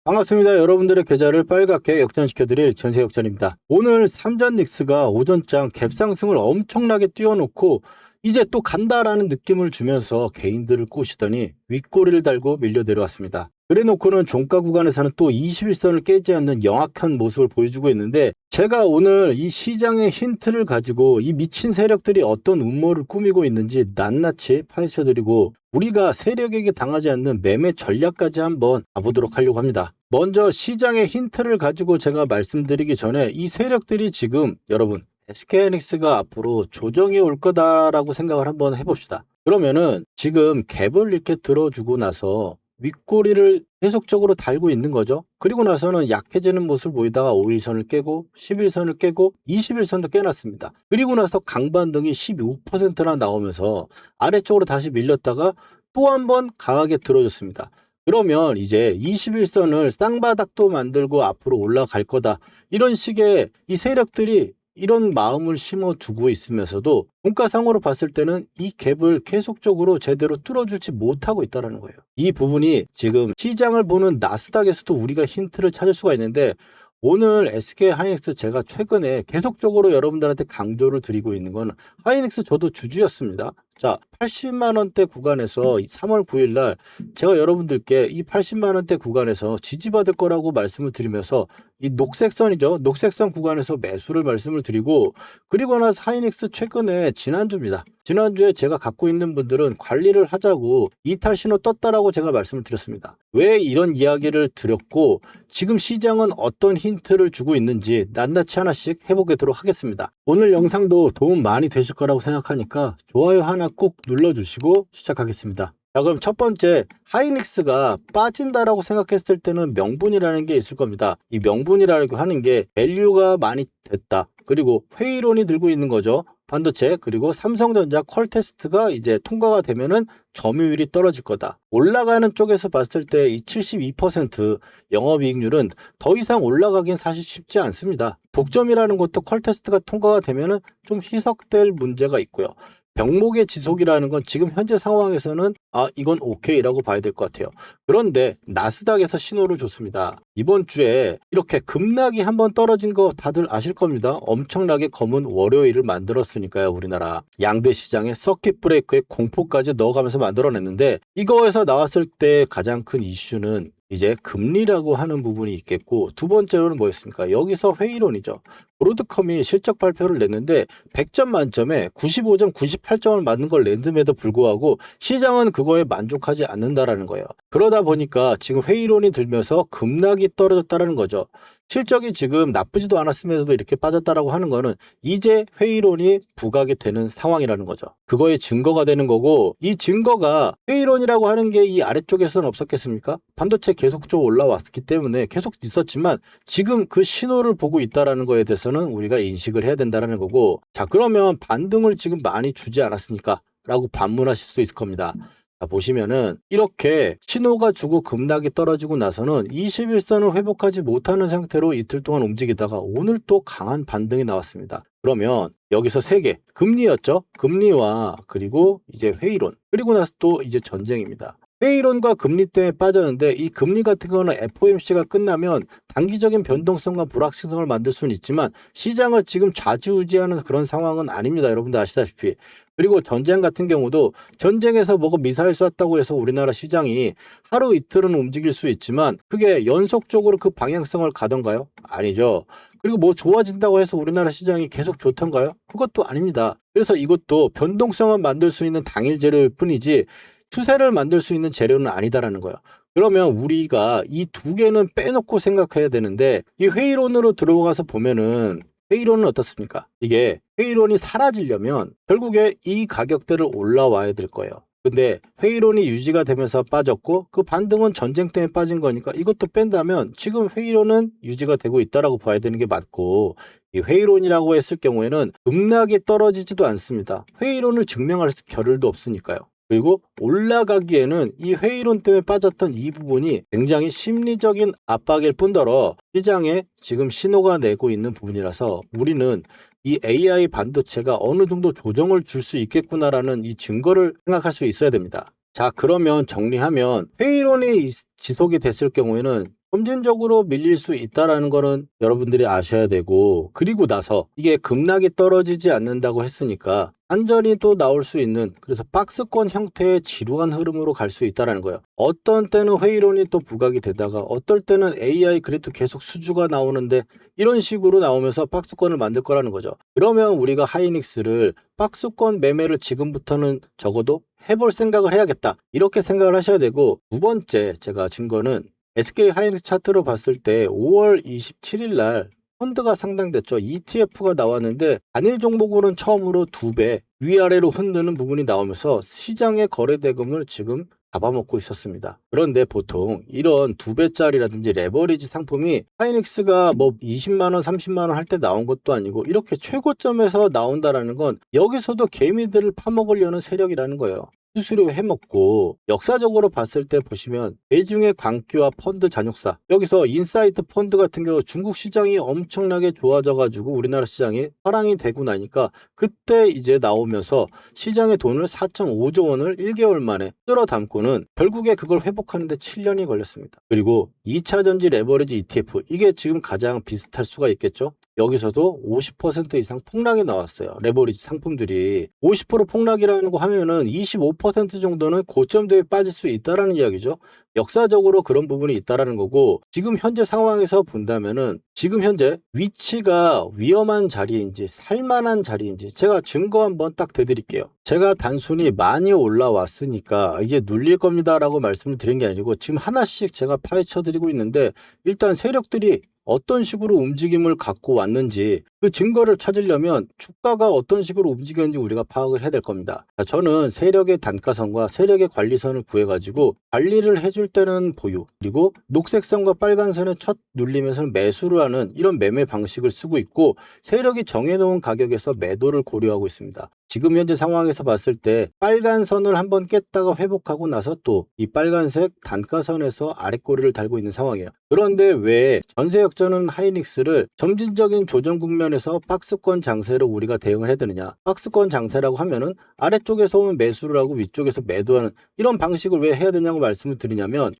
반갑습니다. 여러분들의 계좌를 빨갛게 역전시켜드릴 전세역전입니다. 오늘 삼전닉스가 오전장 갭상승을 엄청나게 띄워놓고 이제 또 간다라는 느낌을 주면서 개인들을 꼬시더니 윗꼬리를 달고 밀려 내려왔습니다. 그래놓고는 종가 구간에서는 또 21선을 깨지 않는 영악한 모습을 보여주고 있는데, 제가 오늘 이 시장의 힌트를 가지고 이 미친 세력들이 어떤 음모를 꾸미고 있는지 낱낱이 파헤쳐드리고 우리가 세력에게 당하지 않는 매매 전략까지 한번 가보도록 하려고 합니다. 먼저 시장의 힌트를 가지고 제가 말씀드리기 전에 이 세력들이 지금 여러분 SK하이닉스가 앞으로 조정이 올 거다라고 생각을 한번 해봅시다. 그러면은 지금 갭을 이렇게 들어주고 나서 윗꼬리를 계속적으로 달고 있는 거죠. 그리고 나서는 약해지는 모습을 보이다가 5일선을 깨고 11선을 깨고 21선도 깨놨습니다. 그리고 나서 강반등이 15%나 나오면서 아래쪽으로 다시 밀렸다가 또 한 번 강하게 들어줬습니다. 그러면 이제 21선을 쌍바닥도 만들고 앞으로 올라갈 거다, 이런 식의 이 세력들이 이런 마음을 심어두고 있으면서도 종가상으로 봤을 때는 이 갭을 계속적으로 제대로 뚫어주지 못하고 있다는 거예요. 이 부분이 지금 시장을 보는 나스닥에서도 우리가 힌트를 찾을 수가 있는데, 오늘 SK하이닉스 제가 최근에 계속적으로 여러분들한테 강조를 드리고 있는 건, 하이닉스 저도 주주였습니다. 자, 80만원대 구간에서 3월 9일날 제가 여러분들께 이 80만원대 구간에서 지지받을 거라고 말씀을 드리면서 이 녹색선이죠. 녹색선 구간에서 매수를 말씀을 드리고, 그리고 나서 하이닉스 최근에 지난주입니다. 지난주에 제가 갖고 있는 분들은 관리를 하자고 이탈 신호 떴다라고 제가 말씀을 드렸습니다. 왜 이런 이야기를 드렸고 지금 시장은 어떤 힌트를 주고 있는지 낱낱이 하나씩 해보도록 하겠습니다. 오늘 영상도 도움 많이 되실 거라고 생각하니까 좋아요 하나 꼭 눌러주시고 시작하겠습니다. 자, 그럼 첫 번째, 하이닉스가 빠진다라고 생각했을 때는 명분이라는 게 있을 겁니다. 이 명분이라고 하는 게 밸류가 많이 됐다, 그리고 회의론이 들고 있는 거죠. 반도체, 그리고 삼성전자 퀄테스트가 이제 통과가 되면은 점유율이 떨어질 거다. 올라가는 쪽에서 봤을 때 이 72% 영업이익률은 더 이상 올라가긴 사실 쉽지 않습니다. 독점이라는 것도 퀄테스트가 통과가 되면은 좀 희석될 문제가 있고요. 병목의 지속이라는 건 지금 현재 상황에서는 이건 오케이라고 봐야 될 것 같아요. 그런데 나스닥에서 신호를 줬습니다. 이번 주에 이렇게 급락이 한번 떨어진 거 다들 아실 겁니다. 엄청나게 검은 월요일을 만들었으니까요. 우리나라 양대 시장에 서킷 브레이크에 공포까지 넣어가면서 만들어냈는데, 이거에서 나왔을 때 가장 큰 이슈는 이제 금리라고 하는 부분이 있겠고, 두 번째로는 뭐였습니까? 여기서 회의론이죠. 브로드컴이 실적 발표를 냈는데 100점 만점에 95점, 98점을 맞는 걸 냈음에도 불구하고 시장은 그거에 만족하지 않는다라는 거예요. 그러다 보니까 지금 회의론이 들면서 급락이 떨어졌다라는 거죠. 실적이 지금 나쁘지도 않았으면서도 이렇게 빠졌다라고 하는 거는 이제 회의론이 부각이 되는 상황이라는 거죠. 그거의 증거가 되는 거고, 이 증거가 회의론이라고 하는 게 이 아래쪽에서는 없었겠습니까? 반도체 계속적으로 올라왔기 때문에 계속 있었지만 지금 그 신호를 보고 있다라는 거에 대해서는 우리가 인식을 해야 된다는 거고, 자, 그러면 반등을 지금 많이 주지 않았습니까? 라고 반문하실 수 있을 겁니다. 자, 보시면은 이렇게 신호가 주고 급락이 떨어지고 나서는 21선을 회복하지 못하는 상태로 이틀 동안 움직이다가 오늘 또 강한 반등이 나왔습니다. 그러면 여기서 세 개, 금리였죠. 금리와 그리고 이제 회의론, 그리고 나서 또 이제 전쟁입니다. 회의론과 금리 때문에 빠졌는데, 이 금리 같은 거는 FOMC가 끝나면 단기적인 변동성과 불확실성을 만들 수는 있지만 시장을 지금 좌지우지하는 그런 상황은 아닙니다. 여러분들 아시다시피. 그리고 전쟁 같은 경우도 전쟁에서 뭐가 미사일 쐈다고 해서 우리나라 시장이 하루 이틀은 움직일 수 있지만 그게 연속적으로 그 방향성을 가던가요? 아니죠. 그리고 뭐 좋아진다고 해서 우리나라 시장이 계속 좋던가요? 그것도 아닙니다. 그래서 이것도 변동성을 만들 수 있는 당일 재료일 뿐이지 추세를 만들 수 있는 재료는 아니다라는 거예요. 그러면 우리가 이 두 개는 빼놓고 생각해야 되는데, 이 회의론으로 들어가서 보면은 회의론은 어떻습니까? 이게 회의론이 사라지려면 결국에 이 가격대를 올라와야 될 거예요. 근데 회의론이 유지가 되면서 빠졌고 그 반등은 전쟁 때문에 빠진 거니까 이것도 뺀다면 지금 회의론은 유지가 되고 있다라고 봐야 되는 게 맞고, 이 회의론이라고 했을 경우에는 급락이 떨어지지도 않습니다. 회의론을 증명할 겨를도 없으니까요. 그리고 올라가기에는 이 회의론 때문에 빠졌던 이 부분이 굉장히 심리적인 압박일 뿐더러 시장에 지금 신호가 내고 있는 부분이라서 우리는 이 AI 반도체가 어느 정도 조정을 줄 수 있겠구나라는 이 증거를 생각할 수 있어야 됩니다. 자, 그러면 정리하면 회의론이 지속이 됐을 경우에는 점진적으로 밀릴 수 있다라는 거는 여러분들이 아셔야 되고, 그리고 나서 이게 급락이 떨어지지 않는다고 했으니까 안전이 또 나올 수 있는, 그래서 박스권 형태의 지루한 흐름으로 갈 수 있다는 거예요. 어떤 때는 회의론이 또 부각이 되다가 어떨 때는 AI 그래도 계속 수주가 나오는데 이런 식으로 나오면서 박스권을 만들 거라는 거죠. 그러면 우리가 하이닉스를 박스권 매매를 지금부터는 적어도 해볼 생각을 해야겠다, 이렇게 생각을 하셔야 되고, 두 번째 제가 증거는 SK 하이닉스 차트로 봤을 때 5월 27일 날 펀드가 상당됐죠. ETF가 나왔는데 단일 종목으로는 처음으로 2배 위아래로 흔드는 부분이 나오면서 시장의 거래 대금을 지금 잡아먹고 있었습니다. 그런데 보통 이런 2배짜리라든지 레버리지 상품이 하이닉스가 뭐 20만 원, 30만 원 할 때 나온 것도 아니고 이렇게 최고점에서 나온다라는 건 여기서도 개미들을 파먹으려는 세력이라는 거예요. 수수료 해먹고, 역사적으로 봤을 때 보시면 대중의 광기와 펀드 잔혹사, 여기서 인사이트 펀드 같은 경우 중국 시장이 엄청나게 좋아져가지고 우리나라 시장이 화랑이 되고 나니까 그때 이제 나오면서 시장의 돈을 4.5조 원을 1개월 만에 쓸어 담고는 결국에 그걸 회복하는데 7년이 걸렸습니다. 그리고 2차 전지 레버리지 ETF, 이게 지금 가장 비슷할 수가 있겠죠. 여기서도 50% 이상 폭락이 나왔어요. 레버리지 상품들이 50% 폭락이라는 거 하면은 25% 정도는 고점 대에 빠질 수 있다라는 이야기죠. 역사적으로 그런 부분이 있다라는 거고, 지금 현재 상황에서 본다면은 지금 현재 위치가 위험한 자리인지 살만한 자리인지 제가 증거 한번 딱 대드릴게요. 제가 단순히 많이 올라왔으니까 이제 눌릴 겁니다 라고 말씀을 드린 게 아니고, 지금 하나씩 제가 파헤쳐 드리고 있는데, 일단 세력들이 어떤 식으로 움직임을 갖고 왔는지 그 증거를 찾으려면 주가가 어떤 식으로 움직였는지 우리가 파악을 해야 될 겁니다. 저는 세력의 단가선과 세력의 관리선을 구해가지고 관리를 해줄 때는 보유, 그리고 녹색선과 빨간선의 첫 눌림에서는 매수를 하는 이런 매매 방식을 쓰고 있고, 세력이 정해놓은 가격에서 매도를 고려하고 있습니다. 지금 현재 상황에서 봤을 때 빨간 선을 한번 깼다가 회복하고 나서 또 이 빨간색 단가선에서 아랫꼬리를 달고 있는 상황이에요. 그런데 왜 전세 역전은 하이닉스를 점진적인 조정 국면에서 박스권 장세로 우리가 대응을 해야 되느냐? 박스권 장세라고 하면은 아래쪽에서 오면 매수를 하고 위쪽에서 매도하는 이런 방식을 왜 해야 되냐고 말씀을 드리냐면,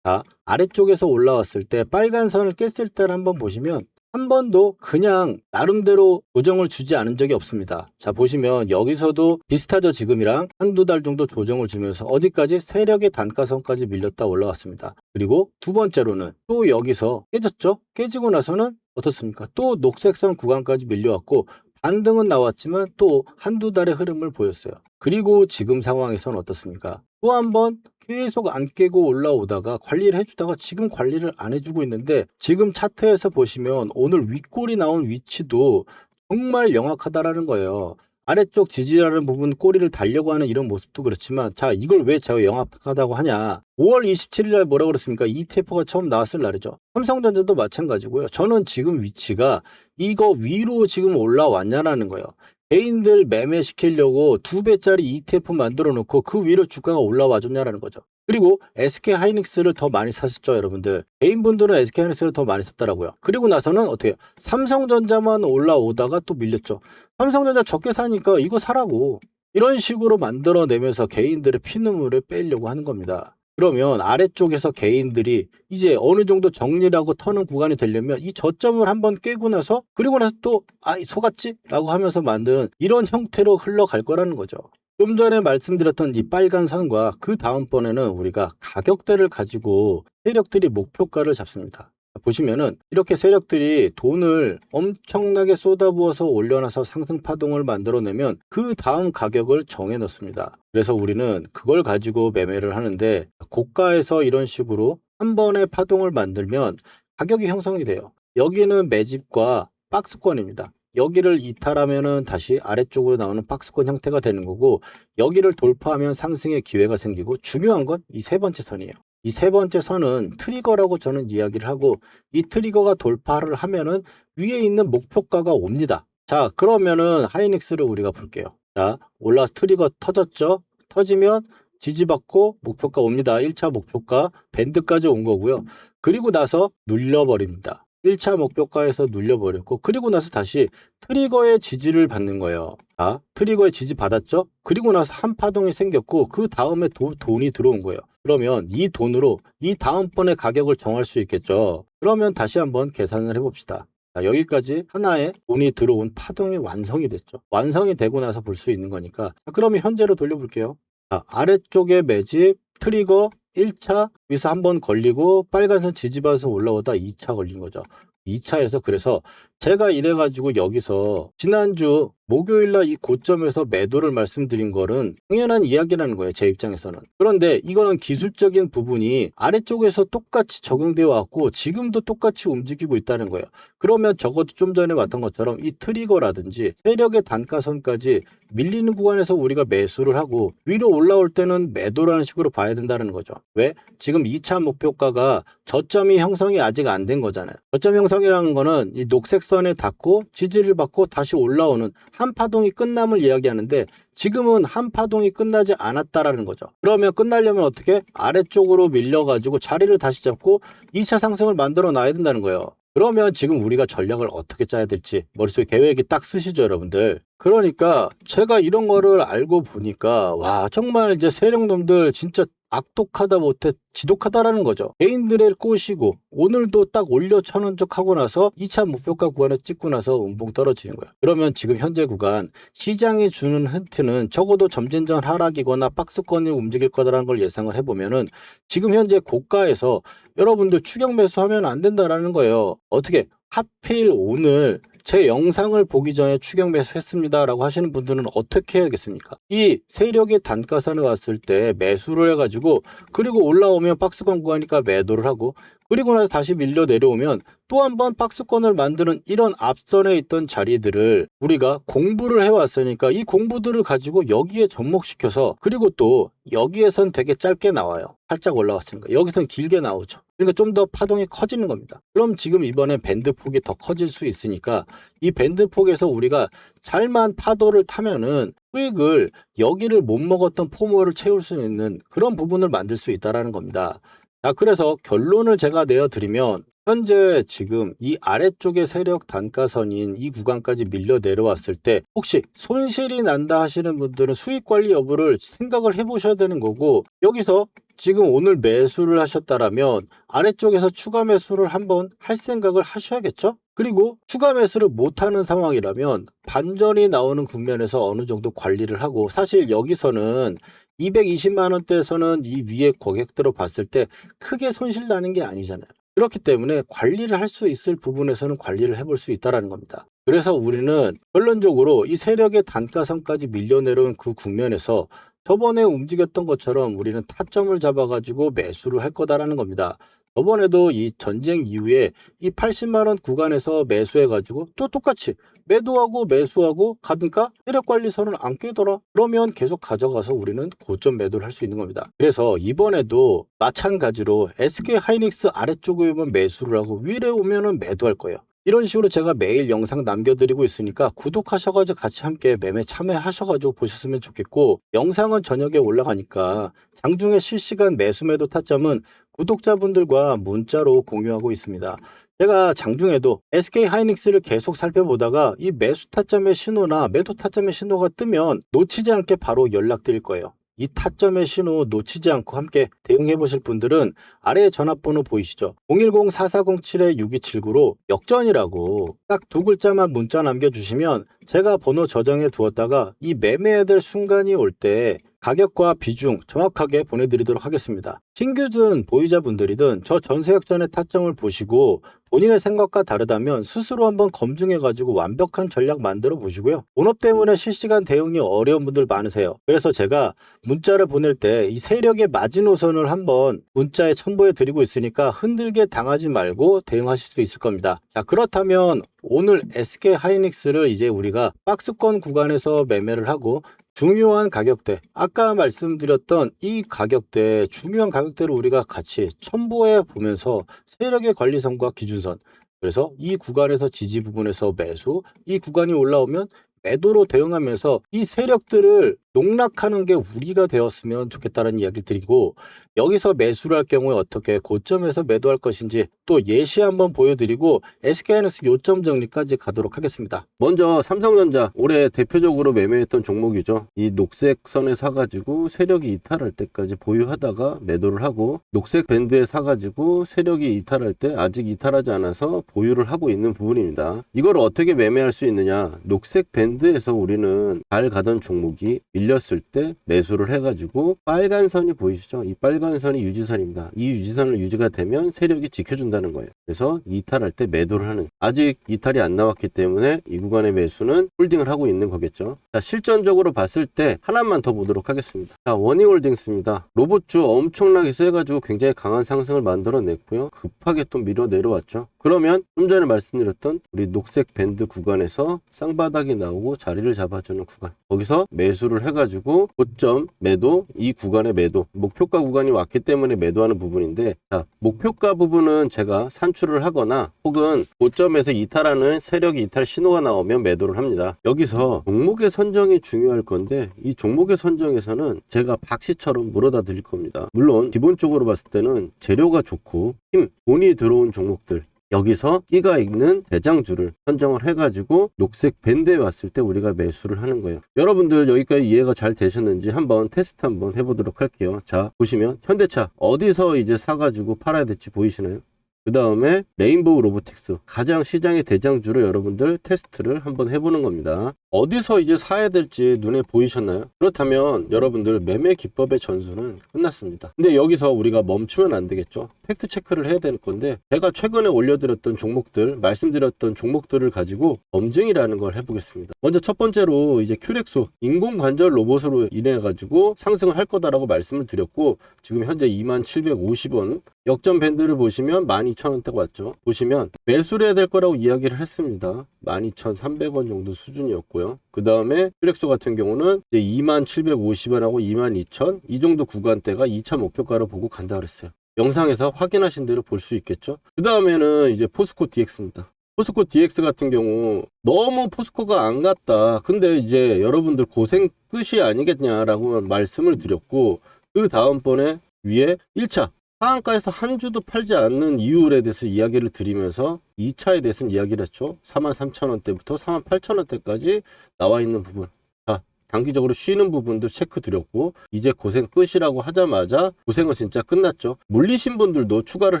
아래쪽에서 올라왔을 때 빨간 선을 깼을 때를 한번 보시면 한 번도 그냥 나름대로 조정을 주지 않은 적이 없습니다. 자, 보시면 여기서도 비슷하죠. 지금이랑 한두 달 정도 조정을 주면서 어디까지? 세력의 단가선까지 밀렸다 올라왔습니다. 그리고 두 번째로는 또 여기서 깨졌죠. 깨지고 나서는 어떻습니까? 또 녹색선 구간까지 밀려왔고 반등은 나왔지만 또 한두 달의 흐름을 보였어요. 그리고 지금 상황에서는 어떻습니까? 또 한 번 계속 안 깨고 올라오다가 관리를 해주다가 지금 관리를 안 해주고 있는데, 지금 차트에서 보시면 오늘 윗골이 나온 위치도 정말 영악하다라는 거예요. 아래쪽 지지라는 부분 꼬리를 달려고 하는 이런 모습도 그렇지만, 자, 이걸 왜 제가 영악하다고 하냐? 5월 27일 날 뭐라고 그랬습니까? ETF가 처음 나왔을 날이죠. 삼성전자도 마찬가지고요. 저는 지금 위치가 이거 위로 지금 올라왔냐라는 거예요. 개인들 매매시키려고 2배짜리 ETF 만들어 놓고 그 위로 주가가 올라와 줬냐라는 거죠. 그리고 SK 하이닉스를 더 많이 사셨죠, 여러분들. 개인분들은 SK 하이닉스를 더 많이 샀더라고요. 그리고 나서는 어떻게 해요? 삼성전자만 올라오다가 또 밀렸죠. 삼성전자 적게 사니까 이거 사라고. 이런 식으로 만들어내면서 개인들의 피눈물을 빼려고 하는 겁니다. 그러면 아래쪽에서 개인들이 이제 어느 정도 정리라고 터는 구간이 되려면 이 저점을 한번 깨고 나서, 그리고 나서 또 속았지? 라고 하면서 만든 이런 형태로 흘러갈 거라는 거죠. 좀 전에 말씀드렸던 이 빨간 선과 그 다음번에는 우리가 가격대를 가지고 세력들이 목표가를 잡습니다. 보시면은 이렇게 세력들이 돈을 엄청나게 쏟아부어서 올려놔서 상승 파동을 만들어내면 그 다음 가격을 정해 놓습니다. 그래서 우리는 그걸 가지고 매매를 하는데, 고가에서 이런 식으로 한 번의 파동을 만들면 가격이 형성이 돼요. 여기는 매집과 박스권입니다. 여기를 이탈하면은 다시 아래쪽으로 나오는 박스권 형태가 되는 거고, 여기를 돌파하면 상승의 기회가 생기고, 중요한 건 이 세 번째 선이에요. 이 세 번째 선은 트리거라고 저는 이야기를 하고, 이 트리거가 돌파를 하면은 위에 있는 목표가가 옵니다. 자, 그러면은 하이닉스를 우리가 볼게요. 자, 올라서 트리거 터졌죠? 터지면 지지받고 목표가 옵니다. 1차 목표가 밴드까지 온 거고요. 그리고 나서 눌려버립니다. 1차 목표가에서 눌려버렸고, 그리고 나서 다시 트리거의 지지를 받는 거예요. 자, 트리거의 지지 받았죠? 그리고 나서 한 파동이 생겼고, 그 다음에 돈이 들어온 거예요. 그러면 이 돈으로 이 다음번에 가격을 정할 수 있겠죠. 그러면 다시 한번 계산을 해봅시다. 자, 여기까지 하나의 돈이 들어온 파동이 완성이 됐죠. 완성이 되고 나서 볼 수 있는 거니까. 자, 그러면 현재로 돌려볼게요. 자, 아래쪽에 매집, 트리거 1차 위에서 한번 걸리고 빨간선 지지받아서 올라오다 2차 걸린 거죠. 2차에서 그래서 제가 이래가지고 여기서 지난주 목요일날 이 고점에서 매도를 말씀드린 거는 당연한 이야기라는 거예요. 제 입장에서는. 그런데 이거는 기술적인 부분이 아래쪽에서 똑같이 적용되어 왔고 지금도 똑같이 움직이고 있다는 거예요. 그러면 적어도 좀 전에 봤던 것처럼 이 트리거라든지 세력의 단가선까지 밀리는 구간에서 우리가 매수를 하고 위로 올라올 때는 매도라는 식으로 봐야 된다는 거죠. 왜? 지금 2차 목표가가 저점이 형성이 아직 안 된 거잖아요. 저점 형성이라는 거는 이 녹색 선에 닿고 지지를 받고 다시 올라오는 한 파동이 끝남을 이야기하는데 지금은 한 파동이 끝나지 않았다라는 거죠. 그러면 끝나려면 어떻게? 아래쪽으로 밀려가지고 자리를 다시 잡고 2차 상승을 만들어 놔야 된다는 거예요. 그러면 지금 우리가 전략을 어떻게 짜야 될지 머릿속에 계획이 딱 쓰시죠, 여러분들. 그러니까 제가 이런 거를 알고 보니까 와 정말 이제 세력놈들 진짜 악독하다 못해 지독하다라는 거죠. 개인들을 꼬시고 오늘도 딱 올려 쳐는 척 하고 나서 2차 목표가 구간을 찍고 나서 운봉 떨어지는 거예요. 그러면 지금 현재 구간 시장이 주는 힌트는 적어도 점진전 하락이거나 박스권이 움직일 거다라는 걸 예상을 해보면은 지금 현재 고가에서 여러분들 추격 매수하면 안 된다라는 거예요. 어떻게? 하필 오늘 제 영상을 보기 전에 추격 매수했습니다 라고 하시는 분들은 어떻게 해야겠습니까? 이 세력의 단가선에 왔을 때 매수를 해가지고 그리고 올라오면 박스권 구간이니까 매도를 하고 그리고 나서 다시 밀려 내려오면 또 한 번 박스권을 만드는 이런 앞선에 있던 자리들을 우리가 공부를 해왔으니까 이 공부들을 가지고 여기에 접목시켜서 그리고 또 여기에선 되게 짧게 나와요. 살짝 올라왔으니까 여기선 길게 나오죠. 그러니까 좀 더 파동이 커지는 겁니다. 그럼 지금 이번에 밴드폭이 더 커질 수 있으니까 이 밴드폭에서 우리가 잘만 파도를 타면은 수익을 여기를 못 먹었던 포모를 채울 수 있는 그런 부분을 만들 수 있다는 겁니다. 자, 그래서 결론을 제가 내어드리면 현재 지금 이 아래쪽의 세력 단가선인 이 구간까지 밀려 내려왔을 때 혹시 손실이 난다 하시는 분들은 수익 관리 여부를 생각을 해보셔야 되는 거고 여기서 지금 오늘 매수를 하셨다라면 아래쪽에서 추가 매수를 한번 할 생각을 하셔야겠죠? 그리고 추가 매수를 못하는 상황이라면 반전이 나오는 국면에서 어느 정도 관리를 하고 사실 여기서는 220만 원대에서는 이 위에 고객들로 봤을 때 크게 손실 나는 게 아니잖아요. 그렇기 때문에 관리를 할 수 있을 부분에서는 관리를 해볼 수 있다는 겁니다. 그래서 우리는 결론적으로 이 세력의 단가선까지 밀려 내려온 그 국면에서 저번에 움직였던 것처럼 우리는 타점을 잡아가지고 매수를 할 거다라는 겁니다. 저번에도 이 전쟁 이후에 이 80만 원 구간에서 매수해가지고 또 똑같이 매도하고 매수하고 가든가 세력관리선을 안 깨더라. 그러면 계속 가져가서 우리는 고점 매도를 할 수 있는 겁니다. 그래서 이번에도 마찬가지로 SK 하이닉스 아래쪽에 오면 매수를 하고 위에 오면은 매도할 거예요. 이런 식으로 제가 매일 영상 남겨드리고 있으니까 구독하셔가지고 같이 함께 매매 참여하셔가지고 보셨으면 좋겠고 영상은 저녁에 올라가니까 장중에 실시간 매수 매도 타점은 구독자분들과 문자로 공유하고 있습니다. 제가 장중에도 SK 하이닉스를 계속 살펴보다가 이 매수 타점의 신호나 매도 타점의 신호가 뜨면 놓치지 않게 바로 연락드릴 거예요. 이 타점의 신호 놓치지 않고 함께 대응해 보실 분들은 아래에 전화번호 보이시죠? 010-4407-6279로 역전이라고 딱 두 글자만 문자 남겨주시면 제가 번호 저장해 두었다가 이 매매해야 될 순간이 올 때 가격과 비중 정확하게 보내드리도록 하겠습니다. 신규든 보유자분들이든 저 전세역전의 타점을 보시고 본인의 생각과 다르다면 스스로 한번 검증해가지고 완벽한 전략 만들어 보시고요. 본업 때문에 실시간 대응이 어려운 분들 많으세요. 그래서 제가 문자를 보낼 때 이 세력의 마지노선을 한번 문자에 첨부해 드리고 있으니까 흔들게 당하지 말고 대응하실 수 있을 겁니다. 자, 그렇다면 오늘 SK 하이닉스를 이제 우리가 박스권 구간에서 매매를 하고 중요한 가격대, 아까 말씀드렸던 이 가격대, 중요한 가격대를 우리가 같이 첨부해 보면서 세력의 관리선과 기준선, 그래서 이 구간에서 지지 부분에서 매수, 이 구간이 올라오면 매도로 대응하면서 이 세력들을 농락하는 게 우리가 되었으면 좋겠다는 이야기를 드리고, 여기서 매수를 할 경우에 어떻게 고점에서 매도할 것인지 또 예시 한번 보여드리고 SK하이닉스 요점 정리까지 가도록 하겠습니다. 먼저 삼성전자 올해 대표적으로 매매했던 종목이죠. 이 녹색 선에 사가지고 세력이 이탈할 때까지 보유하다가 매도를 하고, 녹색 밴드에 사가지고 세력이 이탈할 때 아직 이탈하지 않아서 보유를 하고 있는 부분입니다. 이걸 어떻게 매매할 수 있느냐, 녹색 밴드에서 우리는 잘 가던 종목이 밀렸을 때 매수를 해가지고, 빨간 선이 보이시죠? 이 빨간 선이 유지선입니다. 이 유지선을 유지가 되면 세력이 지켜준다는 거예요. 그래서 이탈할 때 매도를 하는, 아직 이탈이 안 나왔기 때문에 이 구간의 매수는 홀딩을 하고 있는 거겠죠. 자, 실전적으로 봤을 때 하나만 더 보도록 하겠습니다. 자, 원희홀딩스입니다. 로봇주 엄청나게 세가지고 굉장히 강한 상승을 만들어냈고요. 급하게 또 밀어 내려왔죠. 그러면 좀 전에 말씀드렸던 우리 녹색 밴드 구간에서 쌍바닥이 나오고 자리를 잡아주는 구간, 거기서 매수를 해가지고 고점 매도, 이 구간의 매도, 목표가 구간이 왔기 때문에 매도하는 부분인데, 자, 목표가 부분은 제가 산출을 하거나 혹은 고점에서 이탈하는 세력이 이탈 신호가 나오면 매도를 합니다. 여기서 종목의 선정이 중요할 건데, 이 종목의 선정에서는 제가 박씨처럼 물어다 드릴 겁니다. 물론 기본적으로 봤을 때는 재료가 좋고 힘, 돈이 들어온 종목들, 여기서 끼가 있는 대장주를 선정을 해가지고 녹색 밴드에 왔을 때 우리가 매수를 하는 거예요. 여러분들 여기까지 이해가 잘 되셨는지 한번 테스트 한번 해보도록 할게요. 자, 보시면 현대차 어디서 이제 사가지고 팔아야 될지 보이시나요? 그 다음에 레인보우 로보틱스, 가장 시장의 대장주로 여러분들 테스트를 한번 해보는 겁니다. 어디서 이제 사야 될지 눈에 보이셨나요? 그렇다면 여러분들 매매 기법의 전수는 끝났습니다. 근데 여기서 우리가 멈추면 안 되겠죠. 팩트 체크를 해야 될 건데, 제가 최근에 올려드렸던 종목들, 말씀드렸던 종목들을 가지고 검증이라는 걸 해보겠습니다. 먼저 첫 번째로 이제 큐렉소, 인공관절 로봇으로 인해 가지고 상승을 할 거다라고 말씀을 드렸고, 지금 현재 2750원, 역전 밴드를 보시면 12,000원대가 왔죠. 보시면 매수를 해야 될 거라고 이야기를 했습니다. 12,300원 정도 수준이었고요. 그 다음에 퓨렉소 같은 경우는 이제 2750원하고 22,000, 이 정도 구간대가 2차 목표가로 보고 간다 그랬어요. 영상에서 확인하신 대로 볼 수 있겠죠. 그 다음에는 이제 포스코 DX입니다. 포스코 DX 같은 경우 너무 포스코가 안 갔다, 근데 이제 여러분들 고생 끝이 아니겠냐라고 말씀을 드렸고, 그 다음번에 위에 1차 하한가에서 한 주도 팔지 않는 이유에 대해서 이야기를 드리면서 2차에 대해서는 이야기를 했죠. 43,000원대부터 48,000원대까지 나와 있는 부분, 자, 단기적으로 쉬는 부분도 체크 드렸고, 이제 고생 끝이라고 하자마자 고생은 진짜 끝났죠. 물리신 분들도 추가를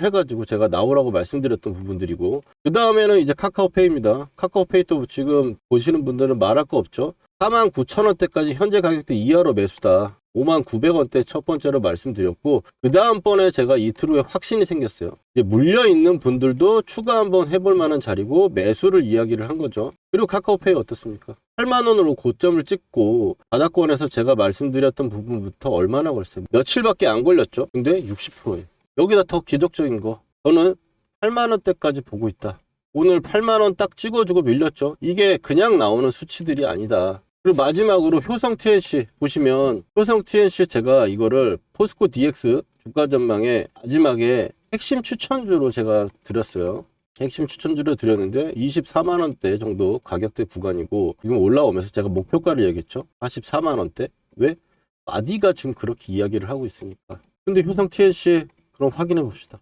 해가지고 제가 나오라고 말씀드렸던 부분들이고, 그 다음에는 이제 카카오페이입니다. 카카오페이도 지금 보시는 분들은 말할 거 없죠. 49,000원대까지 현재 가격대 이하로 매수다. 59,000원대 첫 번째로 말씀드렸고, 그 다음번에 제가 이틀 후에 확신이 생겼어요. 이제 물려있는 분들도 추가 한번 해볼 만한 자리고 매수를 이야기를 한 거죠. 그리고 카카오페이 어떻습니까? 8만원으로 고점을 찍고 바닥권에서 제가 말씀드렸던 부분부터 얼마나 걸렸어요? 며칠밖에 안 걸렸죠. 근데 60%예요. 여기다 더 기적적인 거, 저는 8만원대까지 보고 있다. 오늘 8만원 딱 찍어주고 밀렸죠. 이게 그냥 나오는 수치들이 아니다. 그리고 마지막으로 효성 TNC 보시면, 효성 TNC 제가 이거를 포스코 DX 주가 전망에 마지막에 핵심 추천주로 제가 드렸어요. 핵심 추천주로 드렸는데 24만원대 정도 가격대 구간이고, 지금 올라오면서 제가 목표가를 얘기했죠. 44만원대. 왜? 아디가 지금 그렇게 이야기를 하고 있으니까. 근데 효성 TNC 그럼 확인해 봅시다.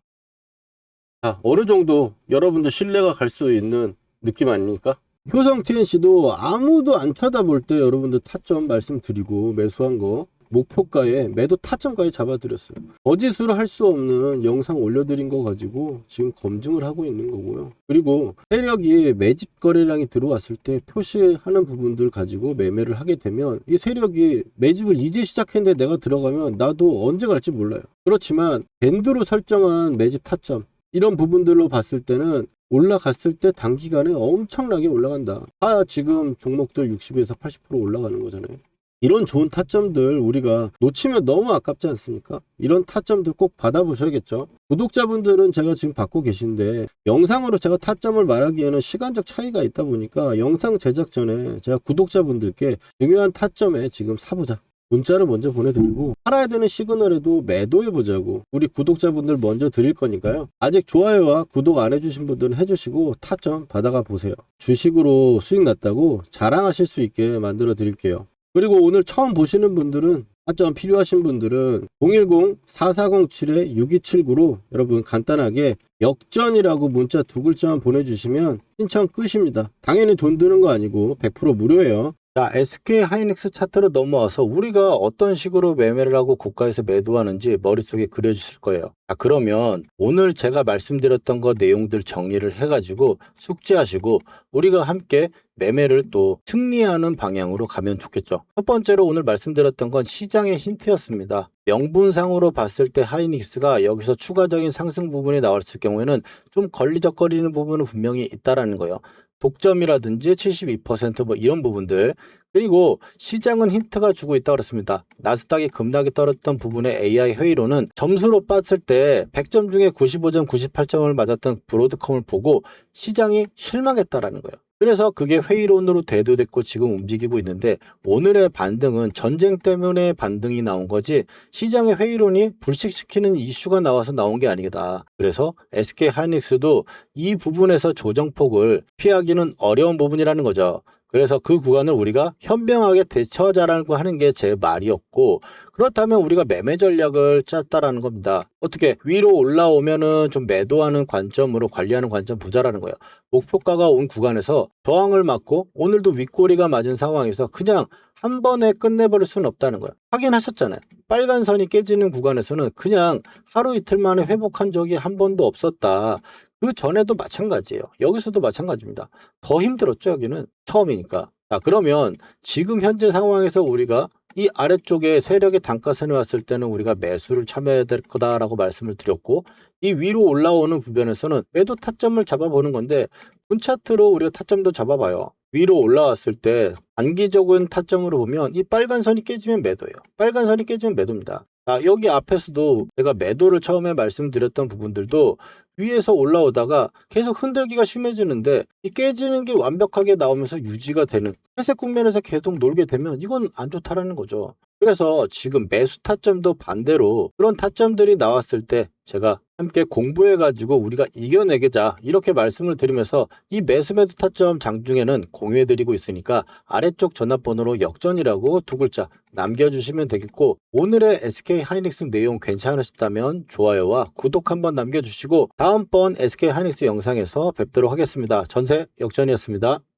자, 어느 정도 여러분들 신뢰가 갈 수 있는 느낌 아닙니까? 효성 TNC도 아무도 안 쳐다볼 때 여러분들 타점 말씀드리고 매수한 거 목표가에 매도 타점까지 잡아드렸어요. 거짓으로 할 수 없는 영상 올려드린 거 가지고 지금 검증을 하고 있는 거고요. 그리고 세력이 매집 거래량이 들어왔을 때 표시하는 부분들 가지고 매매를 하게 되면, 이 세력이 매집을 이제 시작했는데 내가 들어가면 나도 언제 갈지 몰라요. 그렇지만 밴드로 설정한 매집 타점, 이런 부분들로 봤을 때는 올라갔을 때 단기간에 엄청나게 올라간다. 지금 종목들 60에서 80% 올라가는 거잖아요. 이런 좋은 타점들 우리가 놓치면 너무 아깝지 않습니까? 이런 타점들 꼭 받아보셔야겠죠. 구독자분들은 제가 지금 받고 계신데, 영상으로 제가 타점을 말하기에는 시간적 차이가 있다 보니까 영상 제작 전에 제가 구독자분들께 중요한 타점에 지금 사보자, 문자를 먼저 보내드리고, 팔아야 되는 시그널에도 매도해보자고 우리 구독자분들 먼저 드릴 거니까요. 아직 좋아요와 구독 안 해주신 분들은 해주시고 타점 받아가 보세요. 주식으로 수익 났다고 자랑하실 수 있게 만들어 드릴게요. 그리고 오늘 처음 보시는 분들은 타점 필요하신 분들은 010-4407-6279로 여러분 간단하게 역전이라고 문자 두 글자만 보내주시면 신청 끝입니다. 당연히 돈 드는 거 아니고 100% 무료예요. 자, SK 하이닉스 차트로 넘어와서 우리가 어떤 식으로 매매를 하고 고가에서 매도하는지 머릿속에 그려주실 거예요. 자, 그러면 오늘 제가 말씀드렸던 거 내용들 정리를 해가지고 숙지하시고 우리가 함께 매매를 또 승리하는 방향으로 가면 좋겠죠. 첫 번째로 오늘 말씀드렸던 건 시장의 힌트였습니다. 명분상으로 봤을 때 하이닉스가 여기서 추가적인 상승 부분이 나왔을 경우에는 좀 걸리적거리는 부분은 분명히 있다라는 거예요. 독점이라든지 72%뭐 이런 부분들, 그리고 시장은 힌트가 주고 있다고 그랬습니다. 나스닥이 급락이 떨어졌던 부분의 AI 회의론은 점수로 봤을 때 100점 중에 95점, 98점을 맞았던 브로드컴을 보고 시장이 실망했다라는 거예요. 그래서 그게 회의론으로 대두됐고 지금 움직이고 있는데 오늘의 반등은 전쟁 때문에 반등이 나온 거지 시장의 회의론이 불식시키는 이슈가 나와서 나온 게 아니다. 그래서 SK 하이닉스도 이 부분에서 조정폭을 피하기는 어려운 부분이라는 거죠. 그래서 그 구간을 우리가 현명하게 대처하자라고 하는 게 제 말이었고, 그렇다면 우리가 매매 전략을 짰다라는 겁니다. 어떻게 위로 올라오면은 좀 매도하는 관점으로 관리하는 관점 보자라는 거예요. 목표가가 온 구간에서 저항을 맞고 오늘도 윗꼬리가 맞은 상황에서 그냥 한 번에 끝내버릴 수는 없다는 거예요. 확인하셨잖아요. 빨간 선이 깨지는 구간에서는 그냥 하루 이틀 만에 회복한 적이 한 번도 없었다. 그 전에도 마찬가지예요. 여기서도 마찬가지입니다. 더 힘들었죠, 여기는. 처음이니까. 자, 그러면 지금 현재 상황에서 우리가 이 아래쪽에 세력의 단가선이 왔을 때는 우리가 매수를 참여해야 될 거다라고 말씀을 드렸고, 이 위로 올라오는 부분에서는 매도 타점을 잡아보는 건데, 분차트로 우리가 타점도 잡아봐요. 위로 올라왔을 때 단기적인 타점으로 보면 이 빨간 선이 깨지면 매도예요. 빨간 선이 깨지면 매도입니다. 자, 여기 앞에서도 제가 매도를 처음에 말씀드렸던 부분들도 위에서 올라오다가 계속 흔들기가 심해지는데 이 깨지는 게 완벽하게 나오면서 유지가 되는 회색 국면에서 계속 놀게 되면 이건 안 좋다라는 거죠. 그래서 지금 매수 타점도 반대로 그런 타점들이 나왔을 때 제가 함께 공부해가지고 우리가 이겨내겠자 이렇게 말씀을 드리면서 이 매수 매도 타점 장중에는 공유해드리고 있으니까 아래쪽 전화번호로 역전이라고 두 글자 남겨주시면 되겠고, 오늘의 SK 하이닉스 내용 괜찮으셨다면 좋아요와 구독 한번 남겨주시고 다음번 SK 하이닉스 영상에서 뵙도록 하겠습니다. 전세 역전이었습니다.